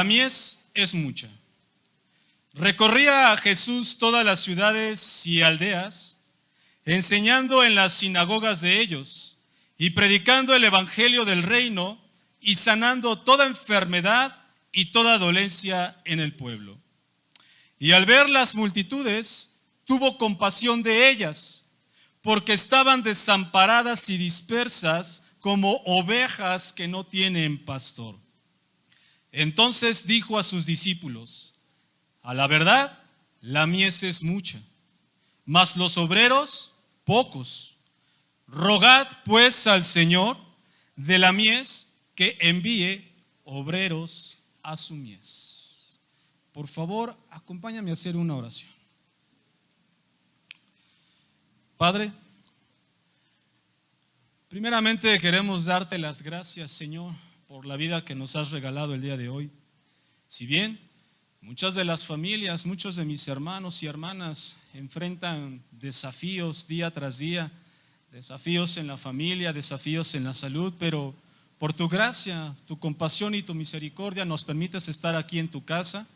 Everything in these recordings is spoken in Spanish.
mies es mucha. Recorría Jesús todas las ciudades y aldeas, enseñando en las sinagogas de ellos y predicando el evangelio del reino y sanando toda enfermedad y toda dolencia en el pueblo. Y al ver las multitudes, tuvo compasión de ellas, porque estaban desamparadas y dispersas como ovejas que no tienen pastor. Entonces dijo a sus discípulos: a la verdad, la mies es mucha, mas los obreros pocos. Rogad pues al Señor de la mies que envíe obreros a su mies. Por favor, acompáñame a hacer una oración. Padre, primeramente queremos darte las gracias, Señor, por la vida que nos has regalado el día de hoy. Si bien muchas de las familias, muchos de mis hermanos y hermanas enfrentan desafíos día tras día, desafíos en la familia, desafíos en la salud, pero por tu gracia, tu compasión y tu misericordia nos permites estar aquí en tu casa,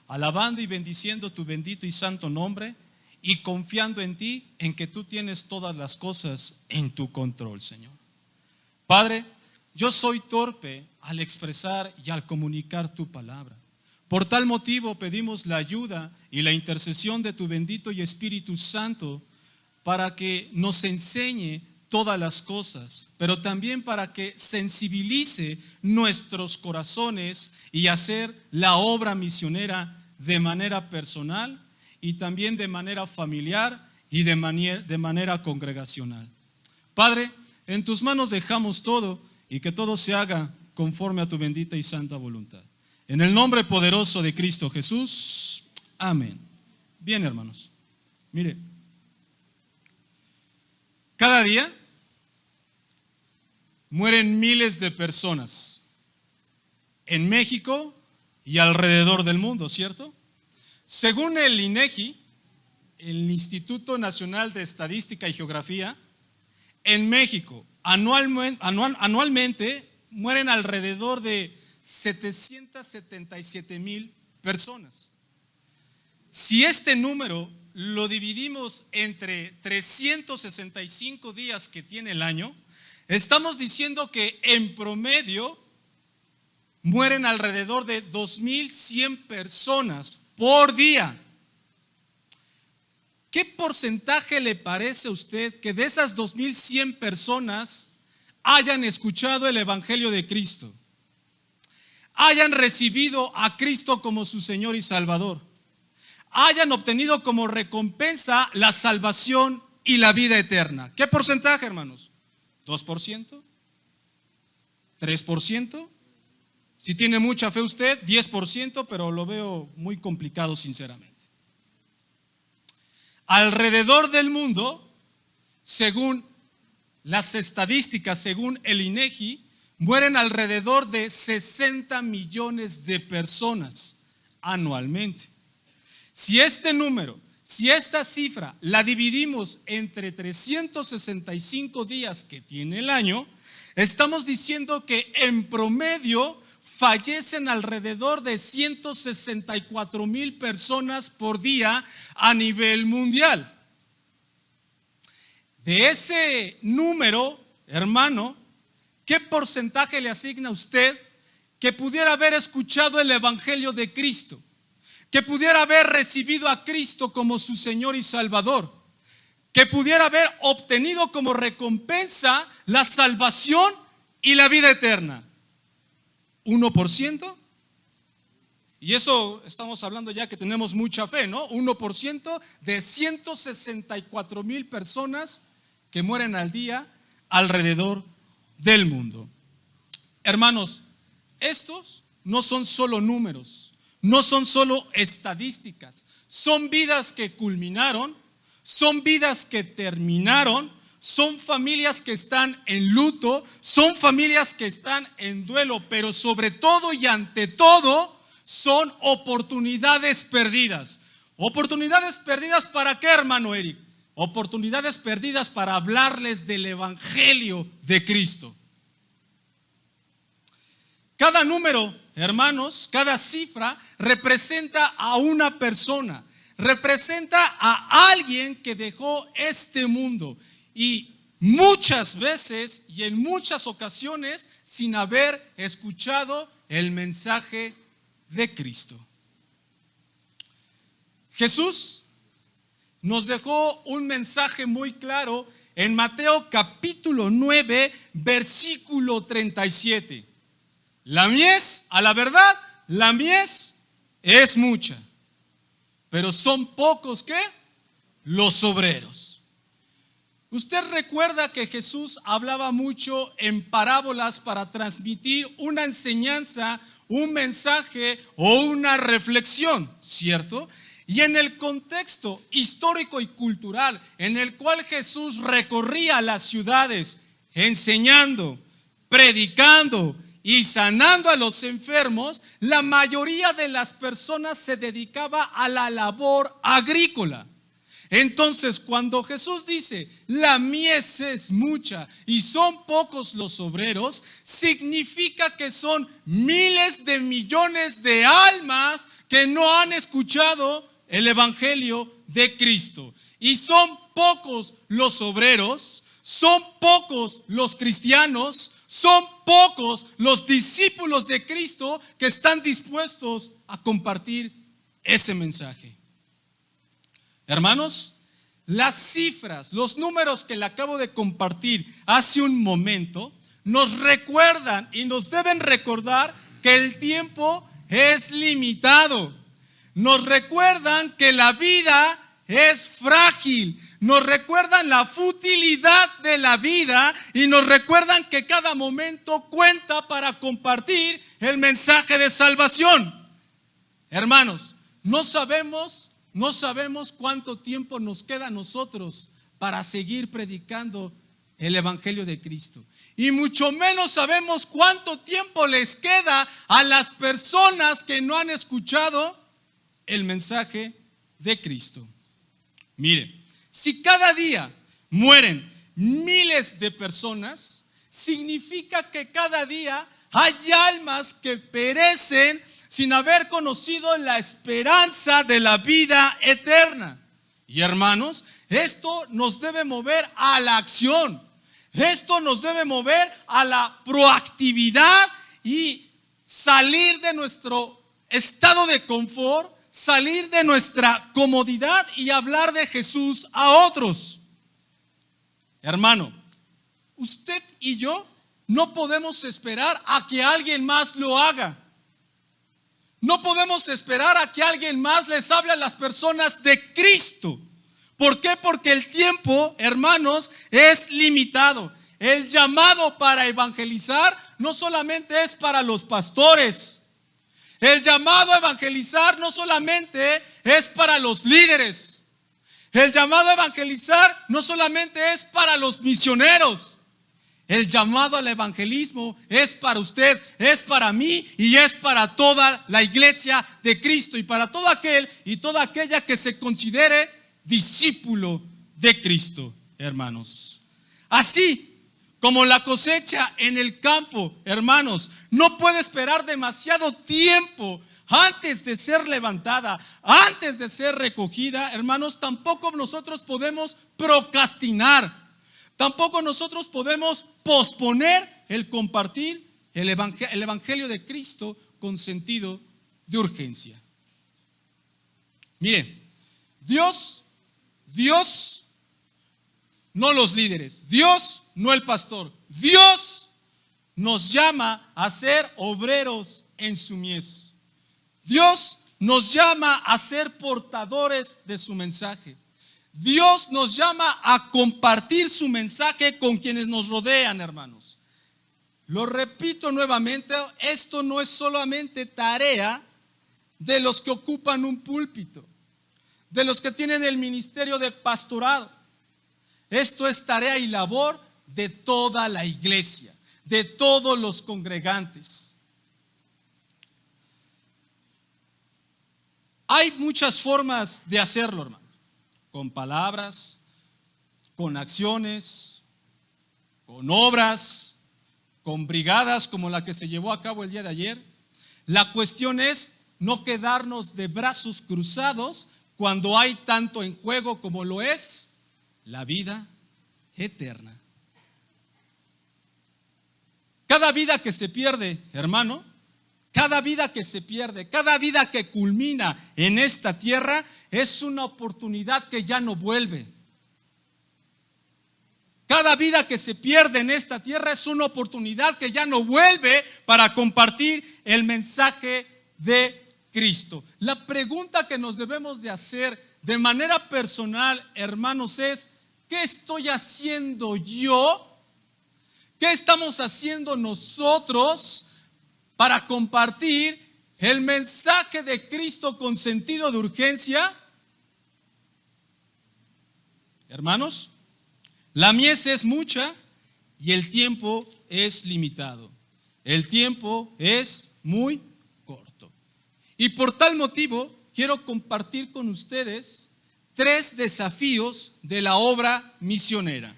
alabando y bendiciendo tu bendito y santo nombre y confiando en ti, en que tú tienes todas las cosas en tu control, Señor. Padre, yo soy torpe al expresar y al comunicar tu palabra. Por tal motivo pedimos la ayuda y la intercesión de tu bendito y Espíritu Santo para que nos enseñe todas las cosas, pero también para que sensibilice nuestros corazones y hacer la obra misionera de manera personal y también de manera familiar y de manera congregacional. Padre, en tus manos dejamos todo y que todo se haga conforme a tu bendita y santa voluntad. En el nombre poderoso de Cristo Jesús, amén. Bien, hermanos, mire, cada día mueren miles de personas en México y alrededor del mundo, ¿cierto? Según el INEGI, el Instituto Nacional de Estadística y Geografía, en México anualmente mueren alrededor de 777,000 personas. Si este número lo dividimos entre 365 días que tiene el año, estamos diciendo que en promedio mueren alrededor de 2,100 personas por día. ¿Qué porcentaje le parece a usted que de esas 2,100 personas hayan escuchado el Evangelio de Cristo? Hayan recibido a Cristo como su Señor y Salvador, hayan obtenido como recompensa la salvación y la vida eterna. ¿Qué porcentaje, hermanos? ¿2%? ¿3%? Si tiene mucha fe usted, 10%, pero lo veo muy complicado sinceramente. Alrededor del mundo, según las estadísticas, según el INEGI, mueren alrededor de 60 millones de personas anualmente. Si este número, si esta cifra la dividimos entre 365 días que tiene el año, estamos diciendo que en promedio fallecen alrededor de 164,000 personas por día a nivel mundial. De ese número, hermano, ¿qué porcentaje le asigna a usted que pudiera haber escuchado el Evangelio de Cristo, que pudiera haber recibido a Cristo como su Señor y Salvador, que pudiera haber obtenido como recompensa la salvación y la vida eterna? ¿1%? Y eso estamos hablando ya que tenemos mucha fe, ¿no? 1% de 164,000 personas que mueren al día alrededor del mundo. Hermanos, estos no son solo números, no son solo estadísticas, son vidas que culminaron, son vidas que terminaron, son familias que están en luto, son familias que están en duelo, pero sobre todo y ante todo son oportunidades perdidas. ¿Oportunidades perdidas para qué, hermano Eric? Oportunidades perdidas para hablarles del Evangelio de Cristo. Cada número, hermanos, cada cifra representa a una persona, representa a alguien que dejó este mundo y muchas veces y en muchas ocasiones sin haber escuchado el mensaje de Cristo. Jesús nos dejó un mensaje muy claro en Mateo capítulo 9, versículo 37. La mies, a la verdad, la mies es mucha, pero son pocos, ¿qué? Los obreros. Usted recuerda que Jesús hablaba mucho en parábolas para transmitir una enseñanza, un mensaje o una reflexión, ¿cierto? Y en el contexto histórico y cultural en el cual Jesús recorría las ciudades enseñando, predicando y sanando a los enfermos, la mayoría de las personas se dedicaba a la labor agrícola. Entonces, cuando Jesús dice, la mies es mucha y son pocos los obreros, significa que son miles de millones de almas que no han escuchado el evangelio de Cristo. Y son pocos los obreros, son pocos los cristianos, son pocos los discípulos de Cristo que están dispuestos a compartir ese mensaje. Hermanos, las cifras, los números que le acabo de compartir hace un momento, nos recuerdan y nos deben recordar que el tiempo es limitado. Nos recuerdan que la vida es frágil. Nos recuerdan la futilidad de la vida y nos recuerdan que cada momento cuenta para compartir el mensaje de salvación. Hermanos, no sabemos cuánto tiempo nos queda a nosotros para seguir predicando el evangelio de Cristo. Y mucho menos sabemos cuánto tiempo les queda a las personas que no han escuchado el mensaje de Cristo. Mire, si cada día mueren miles de personas, significa que cada día hay almas que perecen sin haber conocido la esperanza de la vida eterna. Y hermanos, esto nos debe mover a la acción. Esto nos debe mover a la proactividad y salir de nuestro estado de confort, salir de nuestra comodidad y hablar de Jesús a otros. Hermano, usted y yo no podemos esperar a que alguien más lo haga. No podemos esperar a que alguien más les hable a las personas de Cristo. ¿Por qué? Porque el tiempo, hermanos, es limitado. El llamado para evangelizar no solamente es para los pastores. El llamado a evangelizar no solamente es para los líderes. El llamado a evangelizar no solamente es para los misioneros. El llamado al evangelismo es para usted, es para mí y es para toda la iglesia de Cristo y para todo aquel y toda aquella que se considere discípulo de Cristo, hermanos. Así como la cosecha en el campo, hermanos, no puede esperar demasiado tiempo antes de ser levantada, antes de ser recogida, hermanos, tampoco nosotros podemos procrastinar. Tampoco nosotros podemos posponer el compartir el evangelio de Cristo con sentido de urgencia. Mire, Dios, no los líderes, Dios, no el pastor, Dios nos llama a ser obreros en su mies. Dios nos llama a ser portadores de su mensaje. Dios nos llama a compartir su mensaje con quienes nos rodean, hermanos. Lo repito nuevamente, esto no es solamente tarea de los que ocupan un púlpito, de los que tienen el ministerio de pastorado. Esto es tarea y labor de toda la iglesia, de todos los congregantes. Hay muchas formas de hacerlo, hermano. Con palabras, con acciones, con obras, con brigadas como la que se llevó a cabo el día de ayer. La cuestión es no quedarnos de brazos cruzados cuando hay tanto en juego como lo es la vida eterna. Cada vida que se pierde, hermano, cada vida que se pierde, cada vida que culmina en esta tierra es una oportunidad que ya no vuelve. Cada vida que se pierde en esta tierra es una oportunidad que ya no vuelve para compartir el mensaje de Cristo. La pregunta que nos debemos de hacer de manera personal, hermanos, es: ¿qué estoy haciendo yo? ¿Qué estamos haciendo nosotros para compartir el mensaje de Cristo con sentido de urgencia? Hermanos, la mies es mucha y el tiempo es limitado. El tiempo es muy corto. Y por tal motivo quiero compartir con ustedes 3 desafíos de la obra misionera,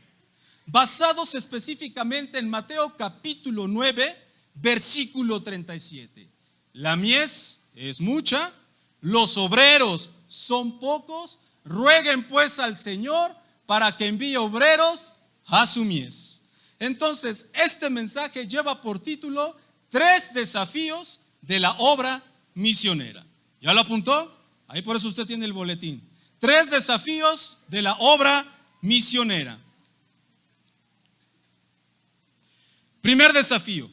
basados específicamente en Mateo capítulo 9, versículo 37. La mies es mucha, los obreros son pocos, rueguen pues al Señor para que envíe obreros a su mies. Entonces, este mensaje lleva por título 3 desafíos de la obra misionera. ¿Ya lo apuntó? Ahí por eso usted tiene el boletín. 3 desafíos de la obra misionera. Primer desafío: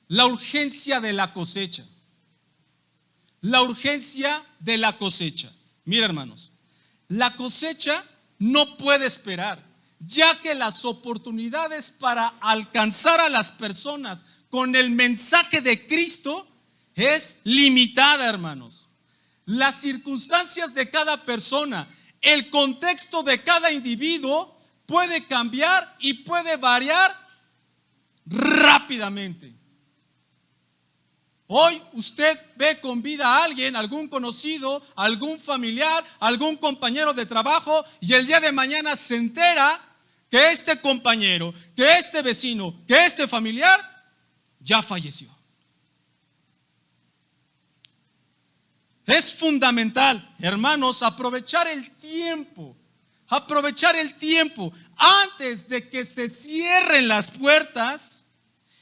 la urgencia de la cosecha. La urgencia de la cosecha. Mira, hermanos, la cosecha no puede esperar, ya que las oportunidades para alcanzar a las personas con el mensaje de Cristo es limitada, hermanos. Las circunstancias de cada persona, el contexto de cada individuo puede cambiar y puede variar rápidamente. Hoy usted ve con vida a alguien, algún conocido, algún familiar, algún compañero de trabajo, y el día de mañana se entera que este compañero, que este vecino, que este familiar ya falleció. Es fundamental, hermanos, aprovechar el tiempo antes de que se cierren las puertas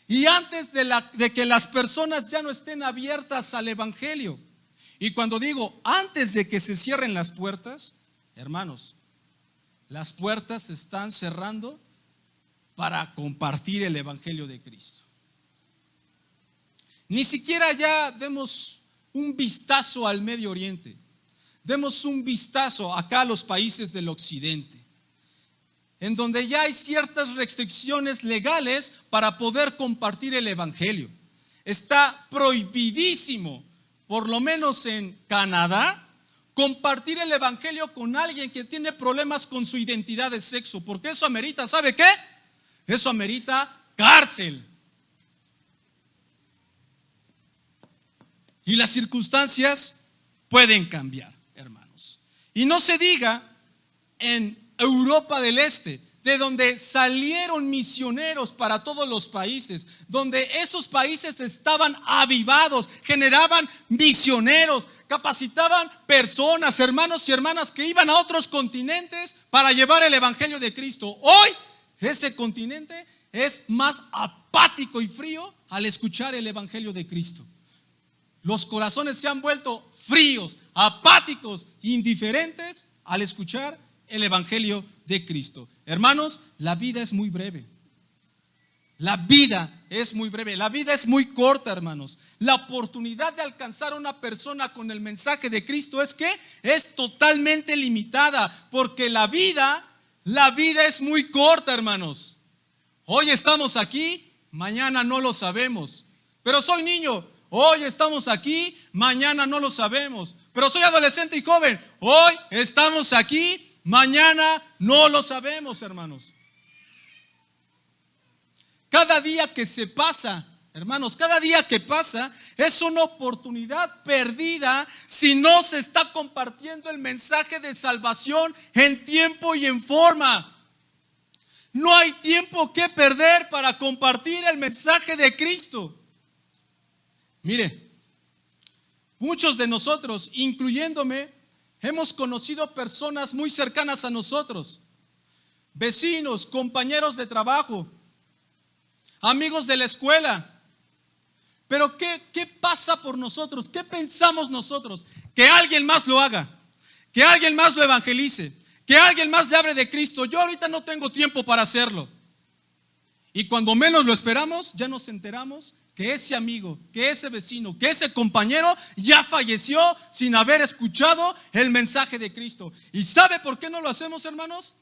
y antes de que las personas ya no estén abiertas al evangelio. Y cuando digo antes de que se cierren las puertas, hermanos, las puertas se están cerrando para compartir el evangelio de Cristo. Ni siquiera ya demos un vistazo al Medio Oriente. Demos un vistazo acá a los países del occidente, en donde ya hay ciertas restricciones legales para poder compartir el evangelio. Está prohibidísimo, por lo menos en Canadá, compartir el evangelio con alguien que tiene problemas con su identidad de sexo, porque eso amerita, ¿sabe qué? Eso amerita cárcel. Y las circunstancias pueden cambiar, hermanos. Y no se diga en Europa del Este, de donde salieron misioneros para todos los países, donde esos países estaban avivados, generaban misioneros, capacitaban personas, hermanos y hermanas que iban a otros continentes para llevar el evangelio de Cristo. Hoy ese continente es más apático y frío al escuchar el evangelio de Cristo. Los corazones se han vuelto fríos, apáticos, indiferentes al escuchar el evangelio de Cristo. Hermanos, la vida es muy breve. La vida es muy breve, la vida es muy corta, hermanos. La oportunidad de alcanzar a una persona con el mensaje de Cristo es totalmente limitada, porque la vida es muy corta, hermanos. Hoy estamos aquí, mañana no lo sabemos. Pero soy niño. Hoy estamos aquí, mañana no lo sabemos. Pero soy adolescente y joven. Hoy estamos aquí, mañana no lo sabemos, hermanos. Cada día que se pasa, hermanos, cada día que pasa es una oportunidad perdida si no se está compartiendo el mensaje de salvación en tiempo y en forma. No hay tiempo que perder para compartir el mensaje de Cristo. Mire, muchos de nosotros, incluyéndome, hemos conocido personas muy cercanas a nosotros, vecinos, compañeros de trabajo, amigos de la escuela. Pero ¿qué pasa por nosotros? ¿Qué pensamos nosotros? Que alguien más lo haga, que alguien más lo evangelice, que alguien más le hable de Cristo. Yo ahorita no tengo tiempo para hacerlo. Y cuando menos lo esperamos, ya nos enteramos que ese amigo, que ese vecino, que ese compañero ya falleció sin haber escuchado el mensaje de Cristo. ¿Y sabe por qué no lo hacemos, hermanos?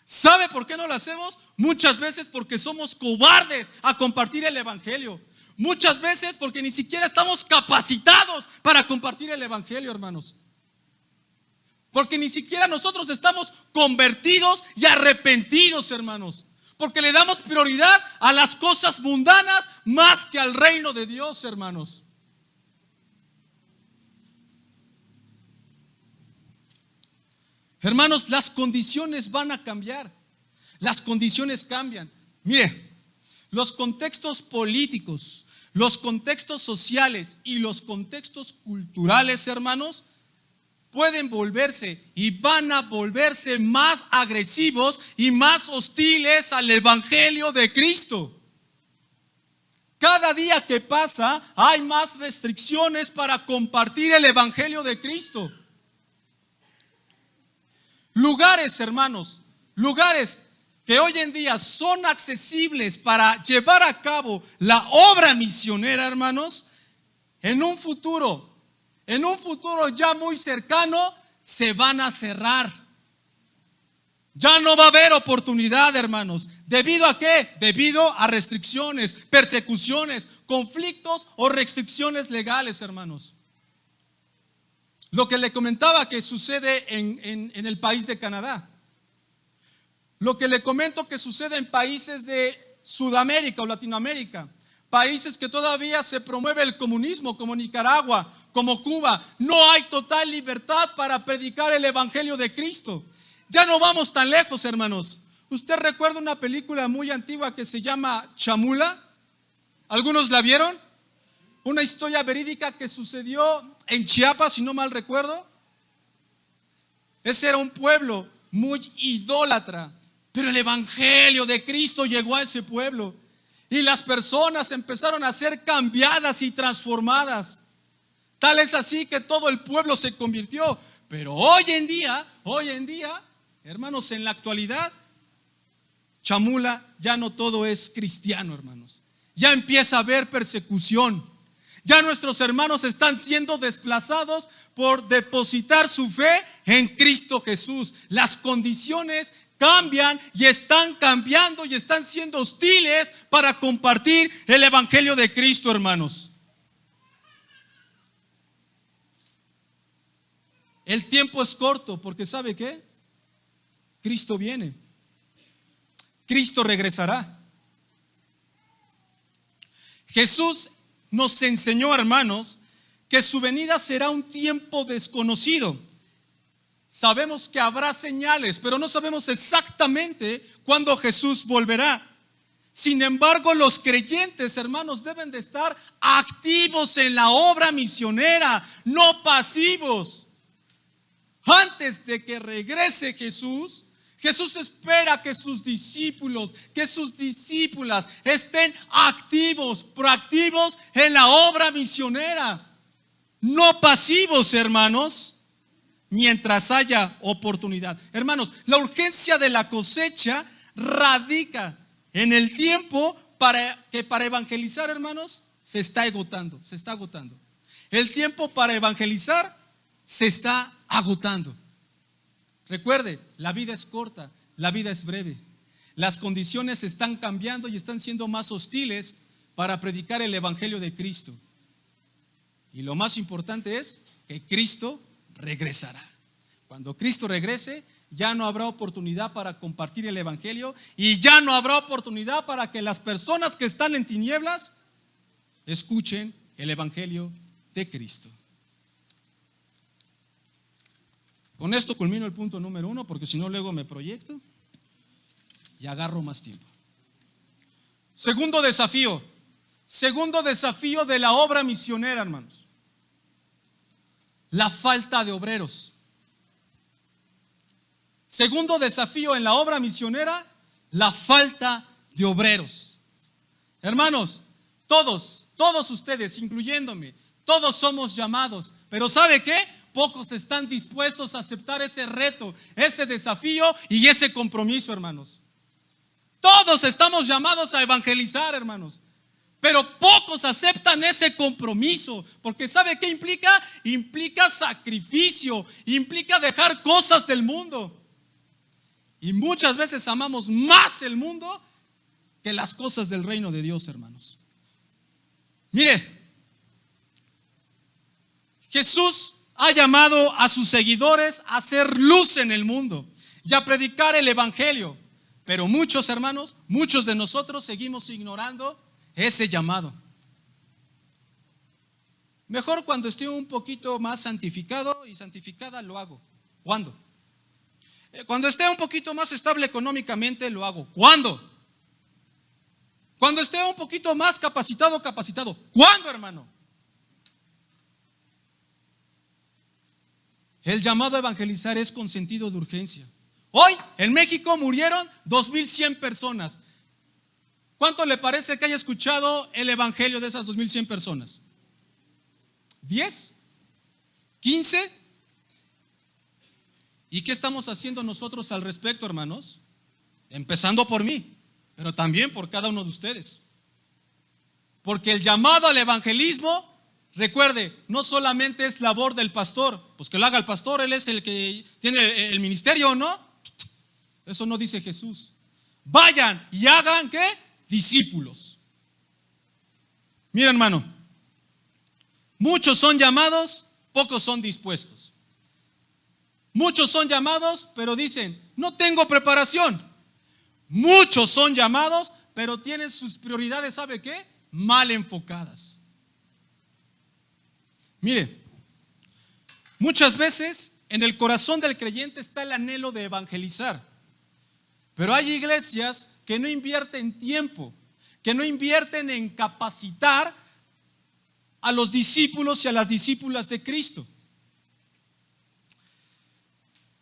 ¿Sabe por qué no lo hacemos? Muchas veces porque somos cobardes a compartir el evangelio. Muchas veces porque ni siquiera estamos capacitados para compartir el evangelio, hermanos. Porque ni siquiera nosotros estamos convertidos y arrepentidos, hermanos. Porque le damos prioridad a las cosas mundanas más que al reino de Dios, hermanos. Hermanos, las condiciones van a cambiar. Las condiciones cambian. Mire, los contextos políticos, los contextos sociales y los contextos culturales, hermanos, pueden volverse y van a volverse más agresivos y más hostiles al evangelio de Cristo. Cada día que pasa hay más restricciones para compartir el evangelio de Cristo. Lugares, hermanos, lugares que hoy en día son accesibles para llevar a cabo la obra misionera, hermanos, en un futuro ya muy cercano, se van a cerrar. Ya no va a haber oportunidad, hermanos. ¿Debido a qué? Debido a restricciones, persecuciones, conflictos o restricciones legales, hermanos. Lo que le comentaba que sucede en el país de Canadá. Lo que le comento que sucede en países de Sudamérica o Latinoamérica. Países que todavía se promueve el comunismo, como Nicaragua, como Cuba. No hay total libertad para predicar el evangelio de Cristo. Ya no vamos tan lejos, hermanos. ¿Usted recuerda una película muy antigua que se llama Chamula? ¿Algunos la vieron? Una historia verídica que sucedió en Chiapas, si no mal recuerdo. Ese era un pueblo muy idólatra, pero el evangelio de Cristo llegó a ese pueblo. Y las personas empezaron a ser cambiadas y transformadas. Tal es así que todo el pueblo se convirtió. Pero hoy en día, hermanos, en la actualidad, Chamula, ya no todo es cristiano, hermanos. Ya empieza a haber persecución. Ya nuestros hermanos están siendo desplazados por depositar su fe en Cristo Jesús. Las condiciones cambian y están cambiando y están siendo hostiles para compartir el evangelio de Cristo, hermanos. El tiempo es corto porque ¿sabe qué? Cristo viene. Cristo regresará. Jesús nos enseñó, hermanos, que su venida será un tiempo desconocido. Sabemos que habrá señales, pero no sabemos exactamente cuándo Jesús volverá. Sin embargo, los creyentes, hermanos, deben de estar activos en la obra misionera, no pasivos. Antes de que regrese Jesús, Jesús espera que sus discípulos, que sus discípulas estén activos, proactivos en la obra misionera, no pasivos, hermanos, mientras haya oportunidad. Hermanos, la urgencia de la cosecha radica en el tiempo para evangelizar, hermanos, se está agotando. El tiempo para evangelizar se está agotando. Recuerde, la vida es corta, la vida es breve. Las condiciones están cambiando y están siendo más hostiles para predicar el evangelio de Cristo. Y lo más importante es que Cristo regresará. Cuando Cristo regrese, ya no habrá oportunidad para compartir el evangelio y ya no habrá oportunidad para que las personas que están en tinieblas escuchen el evangelio de Cristo. Con esto culmino el punto número 1, porque si no luego me proyecto. y agarro más tiempo. Segundo desafío de la obra misionera, hermanos: la falta de obreros. Segundo desafío en la obra misionera: la falta de obreros. Hermanos, todos ustedes, incluyéndome, todos somos llamados, pero ¿sabe qué? Pocos están dispuestos a aceptar ese reto, ese desafío y ese compromiso, hermanos. Todos estamos llamados a evangelizar, hermanos, pero pocos aceptan ese compromiso, porque ¿sabe qué implica? Implica sacrificio, implica dejar cosas del mundo. Y muchas veces amamos más el mundo que las cosas del reino de Dios, hermanos. Mire, Jesús ha llamado a sus seguidores a hacer luz en el mundo y a predicar el evangelio. Pero muchos, hermanos, muchos de nosotros seguimos ignorando ese llamado. Mejor cuando esté un poquito más santificado y santificada lo hago. ¿Cuándo? Cuando esté un poquito más estable económicamente lo hago. ¿Cuándo? Cuando esté un poquito más capacitado. ¿Cuándo, hermano? El llamado a evangelizar es con sentido de urgencia. Hoy en México murieron 2,100 personas. ¿Cuánto le parece que haya escuchado el evangelio de esas 2,100 personas? ¿10? ¿15? ¿Y qué estamos haciendo nosotros al respecto, hermanos? Empezando por mí, pero también por cada uno de ustedes. Porque el llamado al evangelismo, recuerde, no solamente es labor del pastor, pues que lo haga el pastor, él es el que tiene el ministerio, ¿no? Eso no dice Jesús. Vayan y hagan, ¿qué? Discípulos. Mira, hermano, muchos son llamados, pocos son dispuestos. Muchos son llamados, pero dicen, no tengo preparación. Muchos son llamados, pero tienen sus prioridades, ¿sabe qué? Mal enfocadas. Mire, muchas veces en el corazón del creyente está el anhelo de evangelizar, pero hay iglesias que no invierten tiempo, que no invierten en capacitar a los discípulos y a las discípulas de Cristo.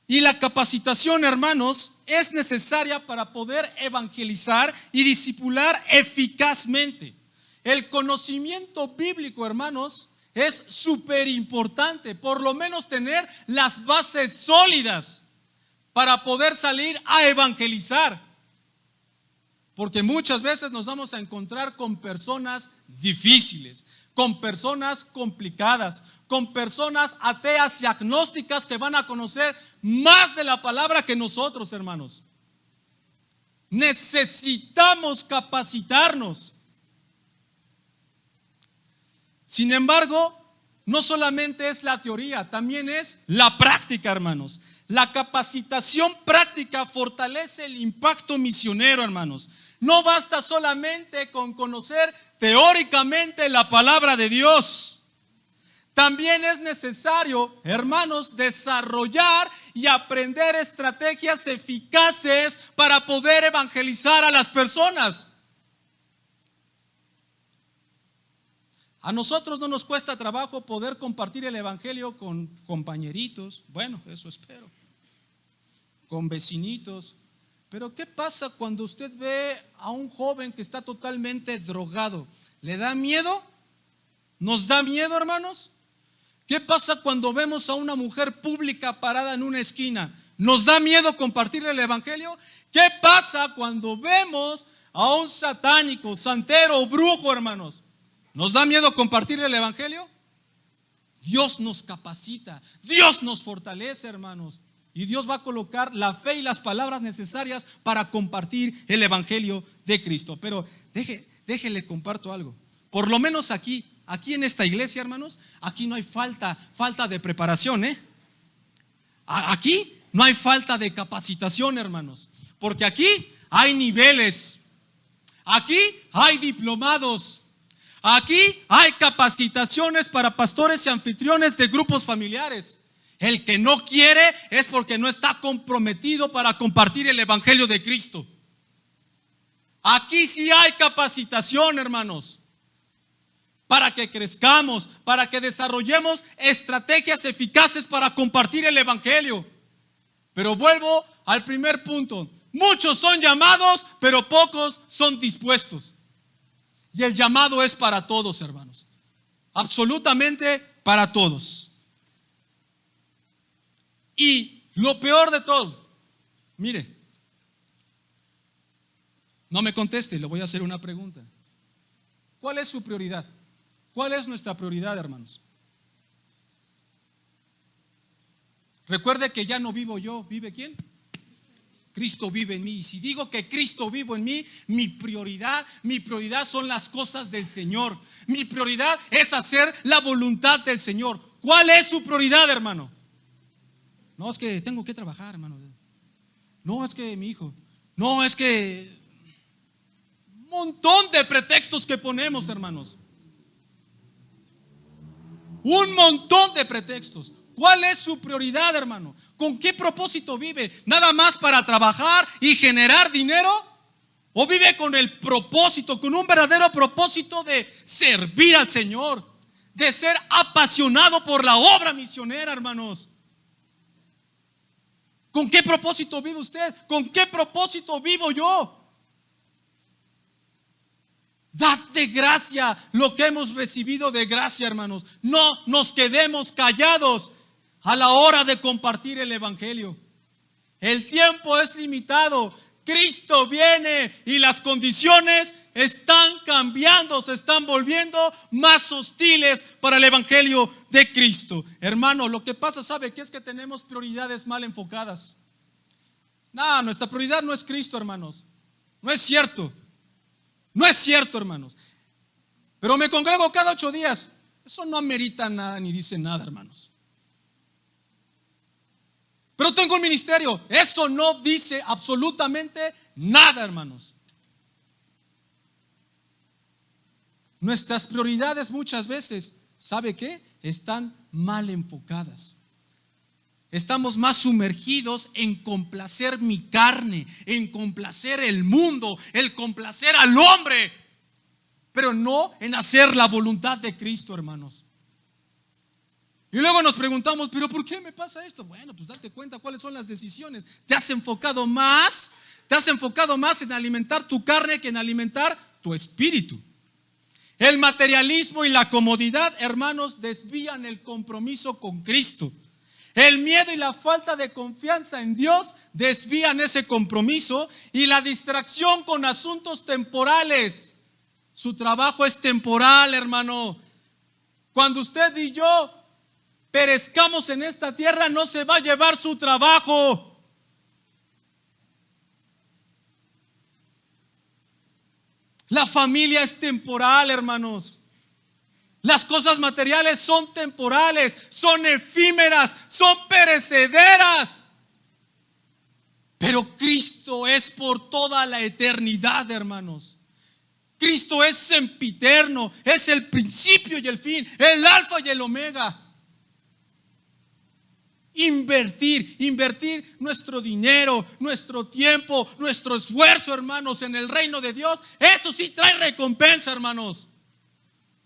Y la capacitación, hermanos, es necesaria para poder evangelizar y discipular eficazmente. El conocimiento bíblico, hermanos, es súper importante, por lo menos tener las bases sólidas para poder salir a evangelizar. Porque muchas veces nos vamos a encontrar con personas difíciles, con personas complicadas, con personas ateas y agnósticas que van a conocer más de la palabra que nosotros, hermanos. Necesitamos capacitarnos. Sin embargo, no solamente es la teoría, también es la práctica, hermanos. La capacitación práctica fortalece el impacto misionero, hermanos. No basta solamente con conocer teóricamente la palabra de Dios. También es necesario, hermanos, desarrollar y aprender estrategias eficaces para poder evangelizar a las personas. A nosotros no nos cuesta trabajo poder compartir el evangelio con compañeritos, bueno, eso espero, con vecinitos. Pero ¿qué pasa cuando usted ve a un joven que está totalmente drogado? ¿Le da miedo? ¿Nos da miedo, hermanos? ¿Qué pasa cuando vemos a una mujer pública parada en una esquina? ¿Nos da miedo compartirle el evangelio? ¿Qué pasa cuando vemos a un satánico, santero o brujo, hermanos? ¿Nos da miedo compartirle el evangelio? Dios nos capacita, Dios nos fortalece, hermanos. Y Dios va a colocar la fe y las palabras necesarias para compartir el evangelio de Cristo. Pero déjele comparto algo. Por lo menos aquí en esta iglesia, hermanos, aquí no hay falta de preparación, Aquí no hay falta de capacitación, hermanos, porque aquí hay niveles, aquí hay diplomados, aquí hay capacitaciones para pastores y anfitriones de grupos familiares. El que no quiere es porque no está comprometido para compartir el evangelio de Cristo. Aquí sí hay capacitación, hermanos, para que crezcamos, para que desarrollemos estrategias eficaces para compartir el evangelio. Pero vuelvo al primer punto. Muchos son llamados, pero pocos son dispuestos. Y el llamado es para todos, hermanos. Absolutamente para todos. Y lo peor de todo, mire, no me conteste, le voy a hacer una pregunta. ¿Cuál es su prioridad? ¿Cuál es nuestra prioridad, hermanos? Recuerde que ya no vivo yo, ¿vive quién? Cristo vive en mí. Y si digo que Cristo vive en mí, mi prioridad son las cosas del Señor. Mi prioridad es hacer la voluntad del Señor. ¿Cuál es su prioridad, hermano? No, es que tengo que trabajar, hermano. No, es que mi hijo. No, es que un montón de pretextos que ponemos, hermanos. Un montón de pretextos. ¿Cuál es su prioridad, hermano? ¿Con qué propósito vive? ¿Nada más para trabajar y generar dinero? ¿O vive con el propósito, con un verdadero propósito de servir al Señor? De ser apasionado por la obra misionera, hermanos. ¿Con qué propósito vive usted? ¿Con qué propósito vivo yo? Dad de gracia lo que hemos recibido de gracia, hermanos. No nos quedemos callados a la hora de compartir el evangelio. El tiempo es limitado. Cristo viene y las condiciones están cambiando, se están volviendo más hostiles para el evangelio de Cristo. Hermano, lo que pasa, ¿sabe qué? Es que tenemos prioridades mal enfocadas. No, nuestra prioridad no es Cristo, hermanos. No es cierto. No es cierto, hermanos. Pero me congrego cada 8 días. Eso no amerita nada ni dice nada, hermanos. Pero tengo un ministerio. Eso no dice absolutamente nada, hermanos. Nuestras prioridades muchas veces, ¿sabe qué? Están mal enfocadas. Estamos más sumergidos en complacer mi carne, en complacer el mundo, el complacer al hombre, pero no en hacer la voluntad de Cristo, hermanos. Y luego nos preguntamos, ¿pero por qué me pasa esto? Bueno, pues date cuenta cuáles son las decisiones. Te has enfocado más en alimentar tu carne que en alimentar tu espíritu. El materialismo y la comodidad, hermanos, desvían el compromiso con Cristo. El miedo y la falta de confianza en Dios desvían ese compromiso, y la distracción con asuntos temporales. Su trabajo es temporal, hermano. Cuando usted y yo perezcamos en esta tierra, no se va a llevar su trabajo. La familia es temporal, hermanos. Las cosas materiales son temporales, son efímeras, son perecederas. Pero Cristo es por toda la eternidad, hermanos. Cristo es sempiterno, es el principio y el fin, el alfa y el omega. Invertir nuestro dinero, nuestro tiempo, nuestro esfuerzo, hermanos, en el reino de Dios, eso sí trae recompensa, hermanos.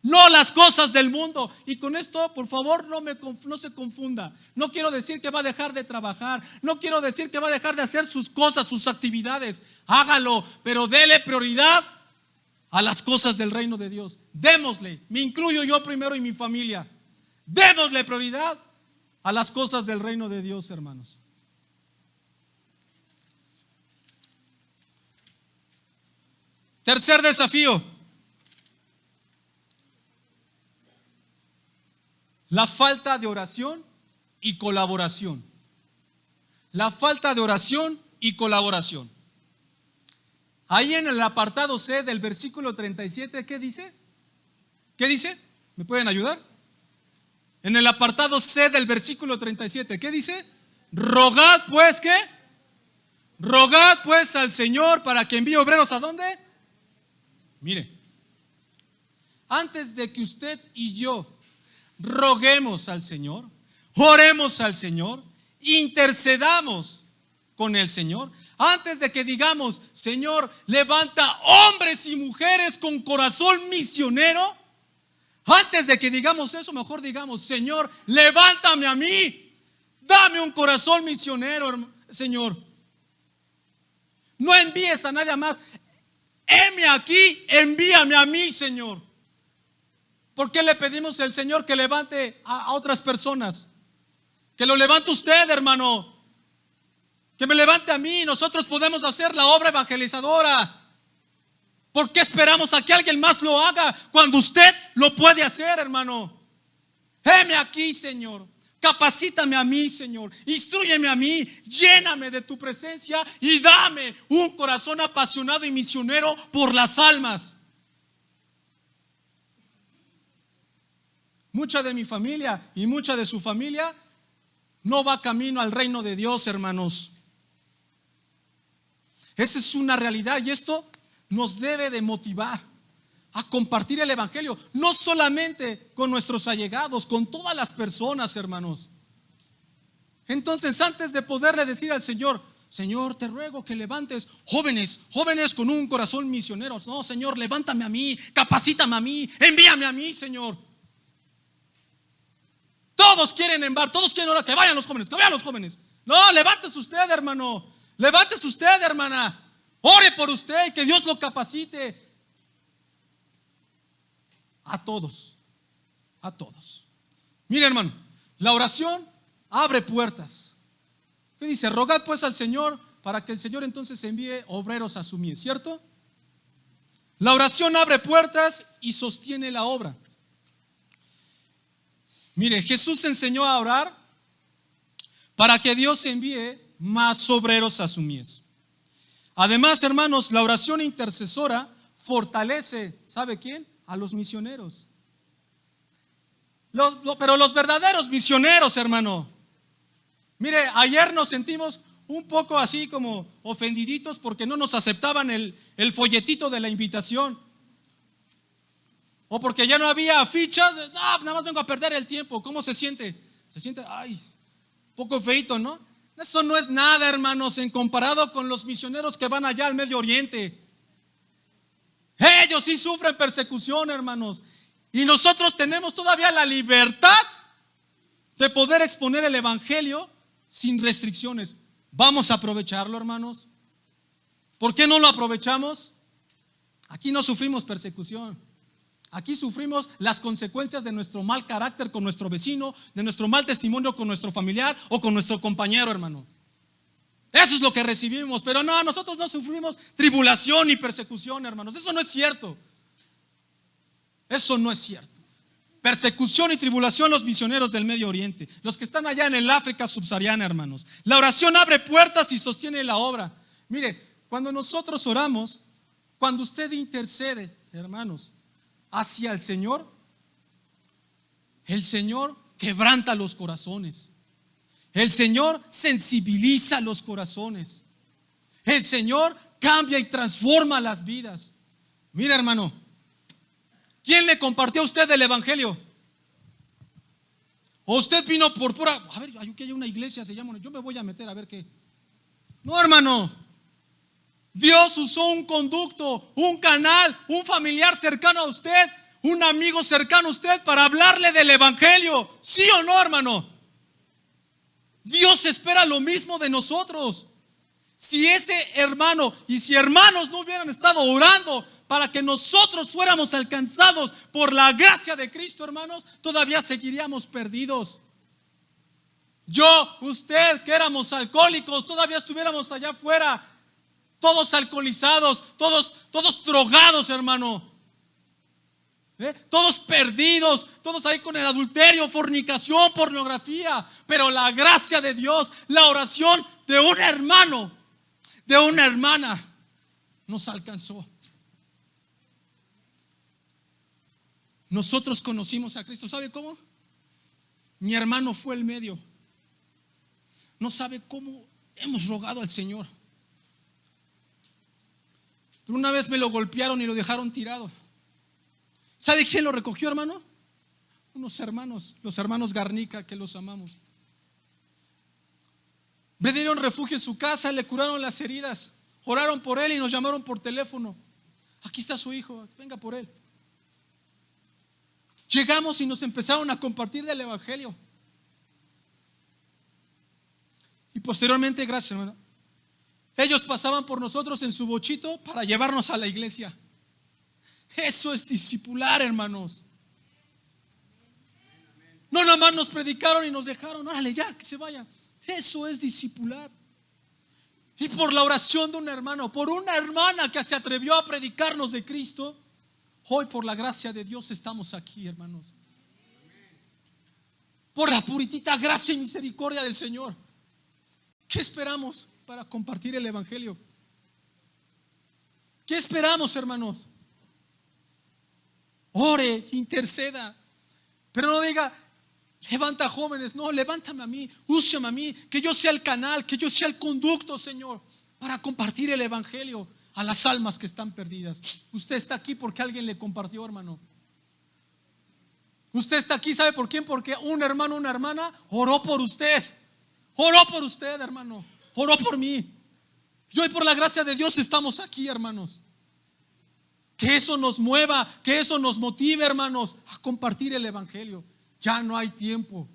No las cosas del mundo. Y con esto, por favor, no se confunda. No quiero decir que va a dejar de trabajar. No quiero decir que va a dejar de hacer sus cosas, sus actividades. Hágalo, pero dele prioridad a las cosas del reino de Dios. Démosle, me incluyo yo primero y mi familia. Démosle prioridad a las cosas del reino de Dios, hermanos. Tercer desafío: la falta de oración y colaboración. La falta de oración y colaboración. Ahí en el apartado C del versículo 37, ¿qué dice? ¿Qué dice? ¿Me pueden ayudar? En el apartado C del versículo 37, ¿qué dice? Rogad pues, ¿qué? Rogad pues al Señor para que envíe obreros. ¿A dónde? Mire, antes de que usted y yo roguemos al Señor, oremos al Señor, intercedamos con el Señor, antes de que digamos, Señor, levanta hombres y mujeres con corazón misionero, antes de que digamos eso, mejor digamos, Señor, levántame a mí, dame un corazón misionero, Señor. No envíes a nadie más. Heme aquí, envíame a mí, Señor. ¿Por qué le pedimos al Señor que levante a otras personas? Que lo levante usted, hermano. Que me levante a mí. Nosotros podemos hacer la obra evangelizadora. ¿Por qué esperamos a que alguien más lo haga cuando usted lo puede hacer, hermano? Heme aquí, Señor. Capacítame a mí, Señor. Instrúyeme a mí. Lléname de tu presencia y dame un corazón apasionado y misionero por las almas. Mucha de mi familia y mucha de su familia no va camino al reino de Dios, hermanos. Esa es una realidad y esto nos debe de motivar a compartir el evangelio, no solamente con nuestros allegados, con todas las personas, hermanos. Entonces, antes de poderle decir al Señor, Señor, te ruego que levantes jóvenes con un corazón misionero. No, Señor, levántame a mí, capacítame a mí, envíame a mí, Señor. Todos quieren embar, todos quieren orar, que vayan los jóvenes, que vayan los jóvenes. No, levántese usted, hermano, levántese usted, hermana. Ore por usted y que Dios lo capacite. A todos, a todos. Mire, hermano, la oración abre puertas. ¿Qué dice? Rogad pues al Señor para que el Señor entonces envíe obreros a su mies, ¿cierto? La oración abre puertas y sostiene la obra. Mire, Jesús enseñó a orar para que Dios envíe más obreros a su mies. Además, hermanos, la oración intercesora fortalece, ¿sabe quién? A los misioneros. Pero los verdaderos misioneros, hermano. Mire, ayer nos sentimos un poco así como ofendiditos porque no nos aceptaban el folletito de la invitación. O porque ya no había fichas. No, nada más vengo a perder el tiempo. ¿Cómo se siente? Se siente, ay, poco feito, ¿no? Eso no es nada, hermanos, en comparado con los misioneros que van allá al Medio Oriente. Ellos sí sufren persecución, hermanos. Y nosotros tenemos todavía la libertad de poder exponer el evangelio sin restricciones. Vamos a aprovecharlo, hermanos. ¿Por qué no lo aprovechamos? Aquí no sufrimos persecución. Aquí sufrimos las consecuencias de nuestro mal carácter con nuestro vecino, de nuestro mal testimonio con nuestro familiar o con nuestro compañero, hermano. Eso es lo que recibimos. Pero no, nosotros no sufrimos tribulación ni persecución, hermanos. Eso no es cierto. Eso no es cierto. Persecución y tribulación los misioneros del Medio Oriente, los que están allá en el África subsahariana, hermanos. La oración abre puertas y sostiene la obra. Mire, cuando nosotros oramos, cuando usted intercede, hermanos, hacia el Señor quebranta los corazones. El Señor sensibiliza los corazones. El Señor cambia y transforma las vidas. Mira, hermano, ¿quién le compartió a usted el evangelio? ¿O usted vino por pura? A ver, aquí hay una iglesia, se llama, yo me voy a meter a ver qué. No, hermano. Dios usó un conducto, un canal, un familiar cercano a usted, un amigo cercano a usted para hablarle del evangelio. ¿Sí o no, hermano? Dios espera lo mismo de nosotros. Si ese hermano y si hermanos no hubieran estado orando para que nosotros fuéramos alcanzados por la gracia de Cristo, hermanos, todavía seguiríamos perdidos. Yo, usted, que éramos alcohólicos, todavía estuviéramos allá afuera, todos alcoholizados, todos drogados, hermano. Todos perdidos, todos ahí con el adulterio, fornicación, pornografía. Pero la gracia de Dios, la oración de un hermano, de una hermana, nos alcanzó. Nosotros conocimos a Cristo. ¿Sabe cómo? Mi hermano fue el medio. No sabe cómo hemos rogado al Señor. Pero una vez me lo golpearon y lo dejaron tirado. ¿Sabe quién lo recogió, hermano? Unos hermanos, los hermanos Garnica, que los amamos. Me dieron refugio en su casa, le curaron las heridas, oraron por él y nos llamaron por teléfono. Aquí está su hijo, venga por él. Llegamos y nos empezaron a compartir del evangelio. Y posteriormente, gracias, hermano, ellos pasaban por nosotros en su bochito para llevarnos a la iglesia. Eso es discipular, hermanos. No nada más nos predicaron y nos dejaron, órale ya, que se vayan. Eso es discipular. Y por la oración de un hermano, por una hermana que se atrevió a predicarnos de Cristo, hoy por la gracia de Dios estamos aquí, hermanos. Por la puritita gracia y misericordia del Señor. ¿Qué esperamos para compartir el evangelio? ¿Qué esperamos, hermanos? Ore, interceda, pero no diga levanta jóvenes, no, levántame a mí, úsame a mí, que yo sea el canal, que yo sea el conducto, Señor, para compartir el evangelio a las almas que están perdidas. Usted está aquí porque alguien le compartió, hermano. Usted está aquí, ¿sabe por quién? Porque un hermano, una hermana oró por usted, hermano, oró por mí. Y hoy por la gracia de Dios estamos aquí, hermanos. Que eso nos mueva, que eso nos motive, hermanos, a compartir el evangelio. Ya no hay tiempo.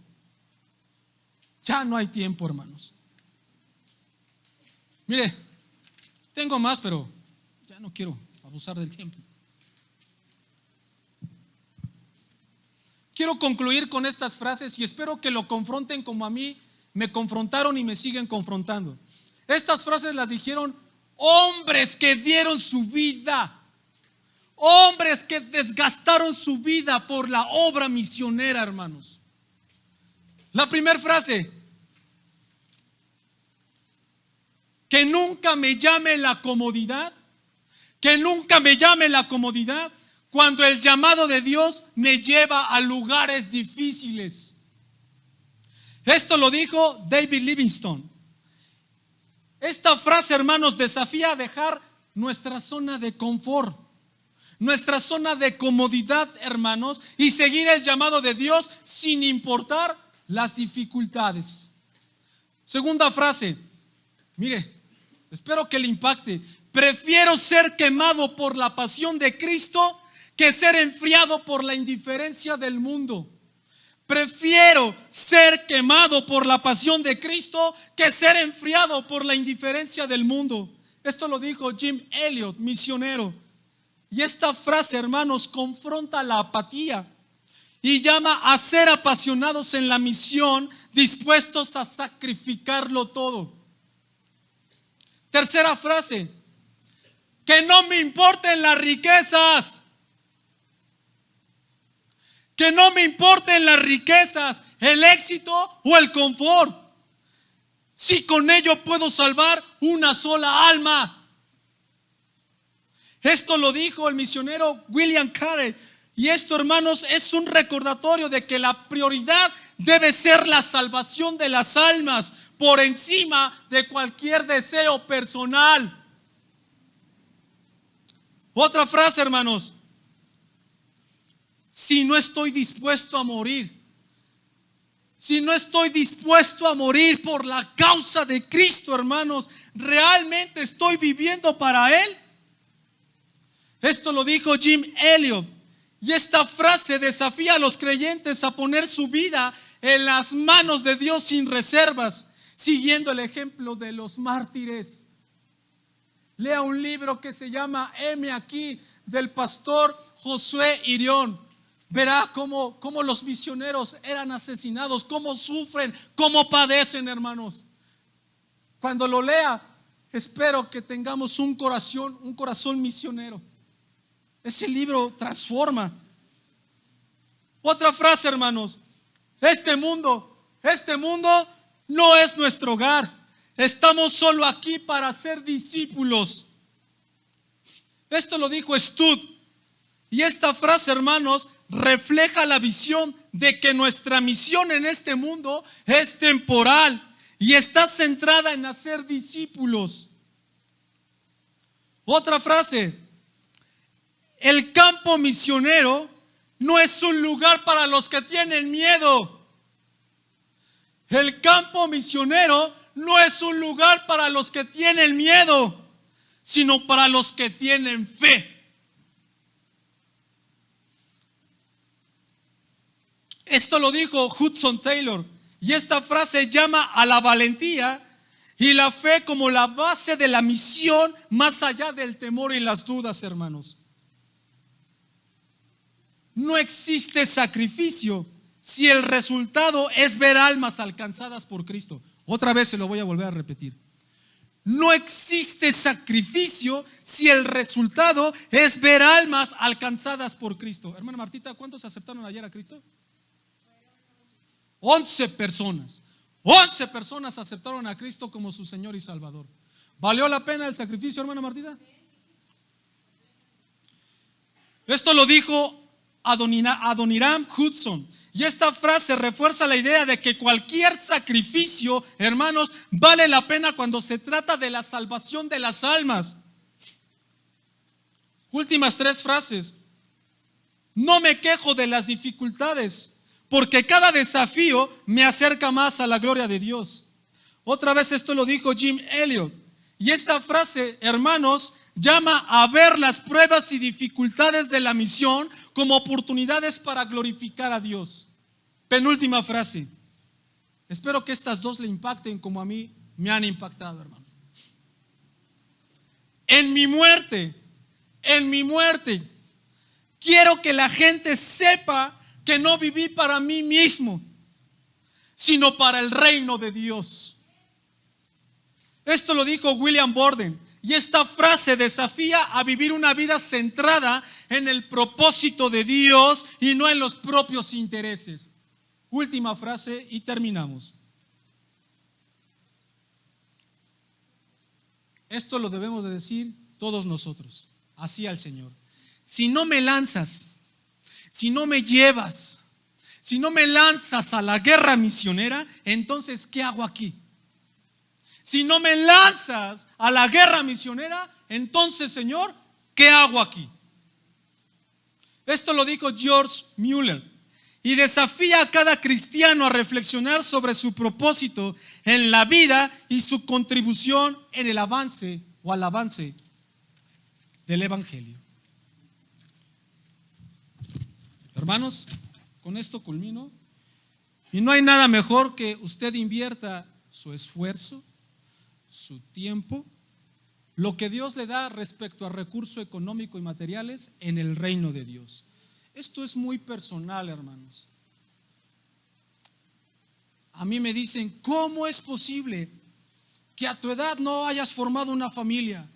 Ya no hay tiempo, hermanos. Mire, tengo más, pero ya no quiero abusar del tiempo. Quiero concluir con estas frases y espero que lo confronten como a mí me confrontaron y me siguen confrontando. Estas frases las dijeron hombres que dieron su vida. Hombres que desgastaron su vida por la obra misionera, hermanos. La primera frase: que nunca me llame la comodidad, que nunca me llame la comodidad cuando el llamado de Dios me lleva a lugares difíciles. Esto lo dijo David Livingstone. Esta frase, hermanos, desafía a dejar nuestra zona de confort, nuestra zona de comodidad, hermanos, y seguir el llamado de Dios sin importar las dificultades. Segunda frase, mire, espero que le impacte: prefiero ser quemado por la pasión de Cristo que ser enfriado por la indiferencia del mundo. Prefiero ser quemado por la pasión de Cristo que ser enfriado por la indiferencia del mundo. Esto lo dijo Jim Elliot, misionero. Y esta frase, hermanos, confronta la apatía y llama a ser apasionados en la misión, dispuestos a sacrificarlo todo. Tercera frase: que no me importen las riquezas. Que no me importen las riquezas, el éxito o el confort, si con ello puedo salvar una sola alma. Esto lo dijo el misionero William Carey. Y esto, hermanos, es un recordatorio de que la prioridad debe ser la salvación de las almas por encima de cualquier deseo personal. Otra frase, hermanos: si no estoy dispuesto a morir, si no estoy dispuesto a morir por la causa de Cristo, hermanos, ¿realmente estoy viviendo para Él? Esto lo dijo Jim Elliot. Y esta frase desafía a los creyentes a poner su vida en las manos de Dios sin reservas, siguiendo el ejemplo de los mártires. Lea un libro que se llama Heme aquí, del pastor Josué Irión. Verá cómo los misioneros eran asesinados, cómo sufren, cómo padecen, hermanos. Cuando lo lea, espero que tengamos un corazón misionero. Ese libro transforma. Otra frase, hermanos: este mundo no es nuestro hogar. Estamos solo aquí para ser discípulos. Esto lo dijo Stud. Y esta frase, hermanos, refleja la visión de que nuestra misión en este mundo es temporal y está centrada en hacer discípulos. Otra frase: el campo misionero no es un lugar para los que tienen miedo. El campo misionero no es un lugar para los que tienen miedo, sino para los que tienen fe. Esto lo dijo Hudson Taylor, y esta frase llama a la valentía y la fe como la base de la misión, más allá del temor y las dudas, hermanos. No existe sacrificio si el resultado es ver almas alcanzadas por Cristo. Otra vez se lo voy a volver a repetir. No existe sacrificio si el resultado es ver almas alcanzadas por Cristo. Hermana Martita, ¿cuántos aceptaron ayer a Cristo? 11 personas. 11 personas aceptaron a Cristo como su Señor y Salvador. ¿Valió la pena el sacrificio, hermana Martita? Esto lo dijo Adoniram Hudson. Y esta frase refuerza la idea de que cualquier sacrificio, hermanos, vale la pena cuando se trata de la salvación de las almas. Últimas 3 frases. No me quejo de las dificultades, porque cada desafío me acerca más a la gloria de Dios. Otra vez esto lo dijo Jim Elliot. Y esta frase, hermanos, llama a ver las pruebas y dificultades de la misión como oportunidades para glorificar a Dios. Penúltima frase. Espero que estas 2 le impacten como a mí me han impactado, hermano. En mi muerte, quiero que la gente sepa que no viví para mí mismo, sino para el reino de Dios. Esto lo dijo William Borden. Y esta frase desafía a vivir una vida centrada en el propósito de Dios y no en los propios intereses. Última frase y terminamos. Esto lo debemos de decir todos nosotros, así al Señor. Si no me lanzas, si no me llevas, si no me lanzas a la guerra misionera, entonces ¿qué hago aquí? Si no me lanzas a la guerra misionera, entonces, Señor, ¿qué hago aquí? Esto lo dijo George Mueller y desafía a cada cristiano a reflexionar sobre su propósito en la vida y su contribución en el avance o al avance del Evangelio. Hermanos, con esto culmino. Y no hay nada mejor que usted invierta su esfuerzo, su tiempo, lo que Dios le da respecto a recurso económico y materiales en el reino de Dios. Esto es muy personal, hermanos. A mí me dicen, ¿cómo es posible que a tu edad no hayas formado una familia?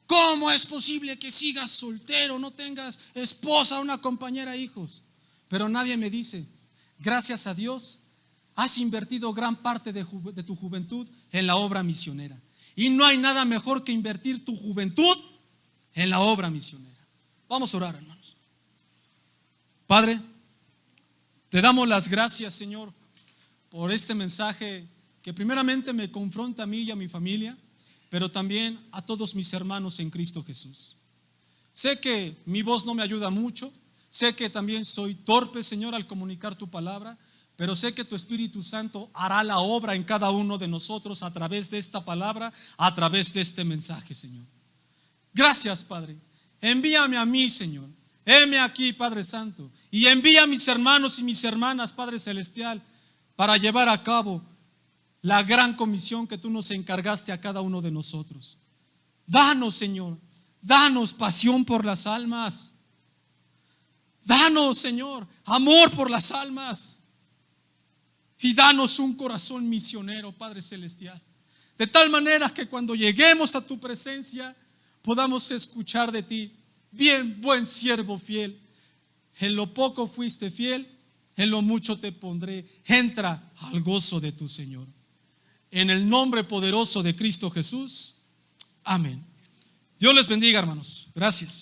¿Cómo es posible que sigas soltero, no tengas esposa, una compañera, hijos? Pero nadie me dice, gracias a Dios, has invertido gran parte de tu juventud en la obra misionera. Y no hay nada mejor que invertir tu juventud en la obra misionera. Vamos a orar, hermanos. Padre, te damos las gracias, Señor, por este mensaje que primeramente me confronta a mí y a mi familia, pero también a todos mis hermanos en Cristo Jesús. Sé que mi voz no me ayuda mucho, sé que también soy torpe, Señor, al comunicar tu palabra, pero sé que tu Espíritu Santo hará la obra en cada uno de nosotros a través de esta palabra, a través de este mensaje, Señor. Gracias, Padre. Envíame a mí, Señor. Heme aquí, Padre Santo, y envía a mis hermanos y mis hermanas, Padre Celestial, para llevar a cabo la gran comisión que tú nos encargaste a cada uno de nosotros. Danos, Señor, danos pasión por las almas. Danos, Señor, amor por las almas. Y danos un corazón misionero, Padre Celestial, de tal manera que cuando lleguemos a tu presencia podamos escuchar de ti: bien, buen siervo fiel, en lo poco fuiste fiel, en lo mucho te pondré, entra al gozo de tu Señor. En el nombre poderoso de Cristo Jesús, amén. Dios les bendiga, hermanos. Gracias.